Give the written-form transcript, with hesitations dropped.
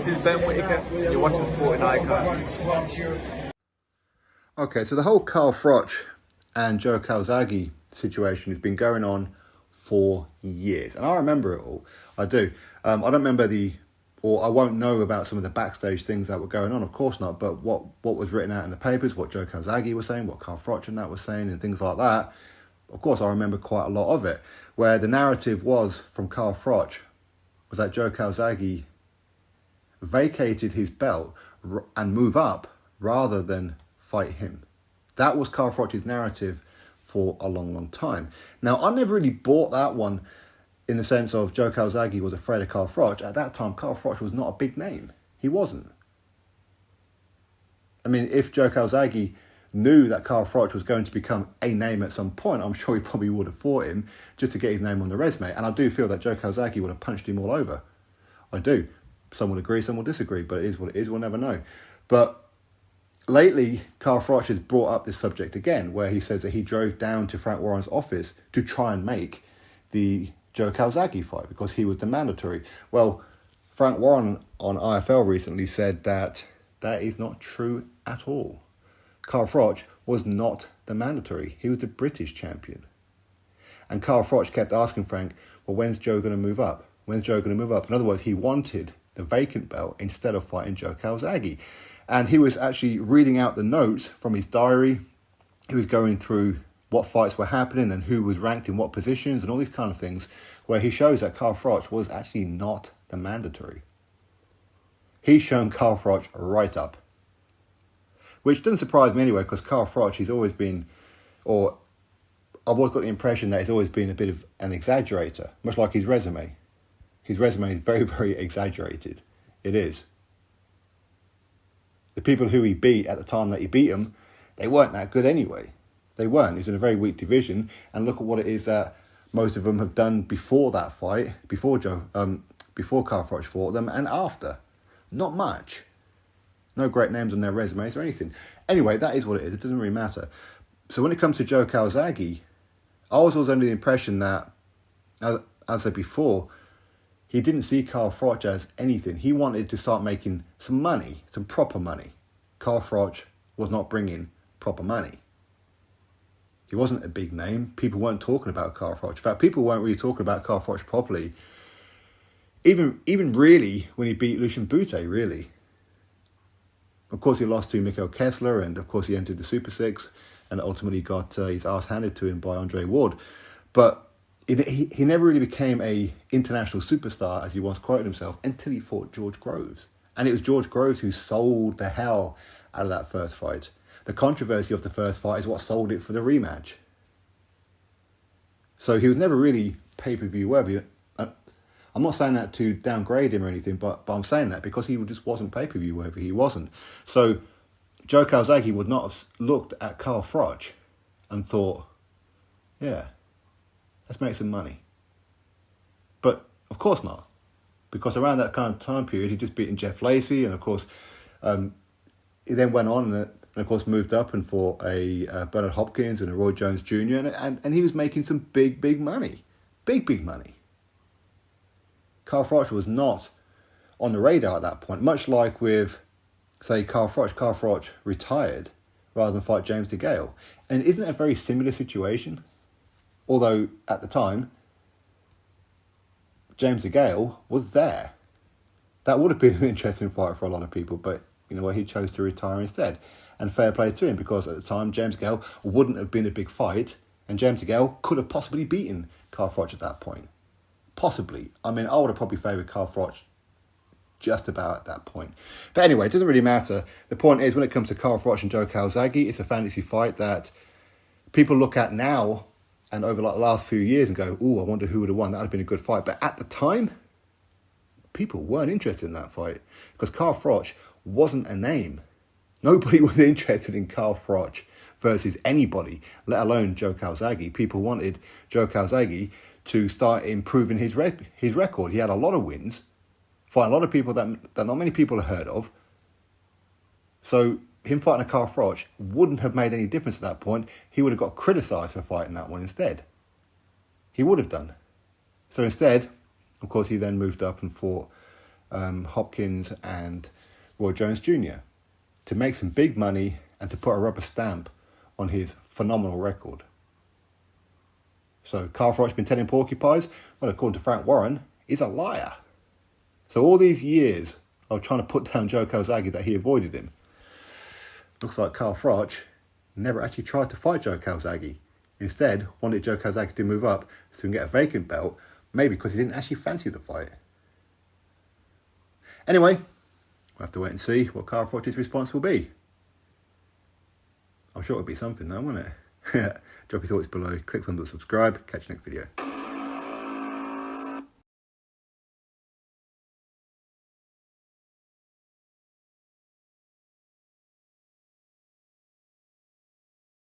This is Ben Whittaker. You're watching Sporting Icons. Okay, so the whole Carl Froch and Joe Calzaghe situation has been going on for years. And I remember it all. I do. I don't remember I won't know about some of the backstage things that were going on, of course not, but what was written out in the papers, what Joe Calzaghe was saying, what Carl Froch and that was saying and things like that, of course I remember quite a lot of it, where the narrative was from Carl Froch was that Joe Calzaghe vacated his belt and move up rather than fight him. That was Carl Froch's narrative for a long, long time. Now, I never really bought that one in the sense of Joe Calzaghe was afraid of Carl Froch. At that time, Carl Froch was not a big name. He wasn't. I mean, if Joe Calzaghe knew that Carl Froch was going to become a name at some point, I'm sure he probably would have fought him just to get his name on the resume. And I do feel that Joe Calzaghe would have punched him all over. I do. Some will agree, some will disagree, but it is what it is. We'll never know. But lately, Carl Froch has brought up this subject again, where he says that he drove down to Frank Warren's office to try and make the Joe Calzaghe fight because he was the mandatory. Well, Frank Warren on IFL recently said that that is not true at all. Carl Froch was not the mandatory. He was the British champion. And Carl Froch kept asking Frank, well, when's Joe going to move up? When's Joe going to move up? In other words, he wanted the vacant belt instead of fighting Joe Calzaghe. And he was actually reading out the notes from his diary. He was going through what fights were happening and who was ranked in what positions and all these kind of things, where he shows that Carl Froch was actually not the mandatory. He's shown Carl Froch right up. Which doesn't surprise me anyway, because Carl Froch, he's always been, or I've always got the impression that he's always been a bit of an exaggerator, much like his resume. His resume is very, very exaggerated. It is. The people who he beat at the time that he beat them, they weren't that good anyway. They weren't. He's in a very weak division, and look at what it is that most of them have done before that fight, before Carl Froch fought them, and after. Not much. No great names on their resumes or anything. Anyway, that is what it is. It doesn't really matter. So when it comes to Joe Calzaghe, I was always under the impression that, as I said before, he didn't see Carl Froch as anything. He wanted to start making some money, some proper money. Carl Froch was not bringing proper money. He wasn't a big name. People weren't talking about Carl Froch. In fact, people weren't really talking about Carl Froch properly. Even really when he beat Lucien Bute, really. Of course, he lost to Mikhail Kessler, and of course he entered the Super Six, and ultimately got his ass handed to him by Andre Ward. But he never really became a international superstar, as he once quoted himself, until he fought George Groves. And it was George Groves who sold the hell out of that first fight. The controversy of the first fight is what sold it for the rematch. So he was never really pay-per-view worthy. I'm not saying that to downgrade him or anything, but I'm saying that because he just wasn't pay-per-view worthy. He wasn't. So Joe Calzaghe would not have looked at Carl Froch and thought, yeah, let's make some money. But of course not. Because around that kind of time period, he'd just beaten Jeff Lacey, and of course, he then went on and of course moved up and fought a Bernard Hopkins and a Roy Jones Jr. And he was making some big money. Big money. Carl Froch was not on the radar at that point, much like with, say, Carl Froch. Carl Froch retired rather than fight James DeGale. And isn't it a very similar situation? Although, at the time, James DeGale was there. That would have been an interesting fight for a lot of people, but you know what, he chose to retire instead. And fair play to him, because at the time, James DeGale wouldn't have been a big fight, and James DeGale could have possibly beaten Carl Froch at that point. Possibly. I mean, I would have probably favoured Carl Froch just about at that point. But anyway, it doesn't really matter. The point is, when it comes to Carl Froch and Joe Calzaghe, it's a fantasy fight that people look at now and over like the last few years and go, ooh, I wonder who would have won. That would have been a good fight. But at the time, people weren't interested in that fight because Carl Froch wasn't a name. Nobody was interested in Carl Froch versus anybody, let alone Joe Calzaghe. People wanted Joe Calzaghe to start improving his record. He had a lot of wins, fighting a lot of people that not many people have heard of. So him fighting a Carl Froch wouldn't have made any difference at that point. He would have got criticised for fighting that one instead. He would have done. So instead, of course, he then moved up and fought Hopkins and Roy Jones Jr. to make some big money and to put a rubber stamp on his phenomenal record. So Carl Froch's been telling porcupines, well, according to Frank Warren, he's a liar. So all these years of trying to put down Joe Calzaghe that he avoided him, looks like Carl Froch never actually tried to fight Joe Calzaghe. Instead, wanted Joe Calzaghe to move up so he can get a vacant belt, maybe because he didn't actually fancy the fight. Anyway, we'll have to wait and see what Carl Froch's response will be. I'm sure it'll be something though, won't it? Drop your thoughts below, click on the subscribe, catch you next video.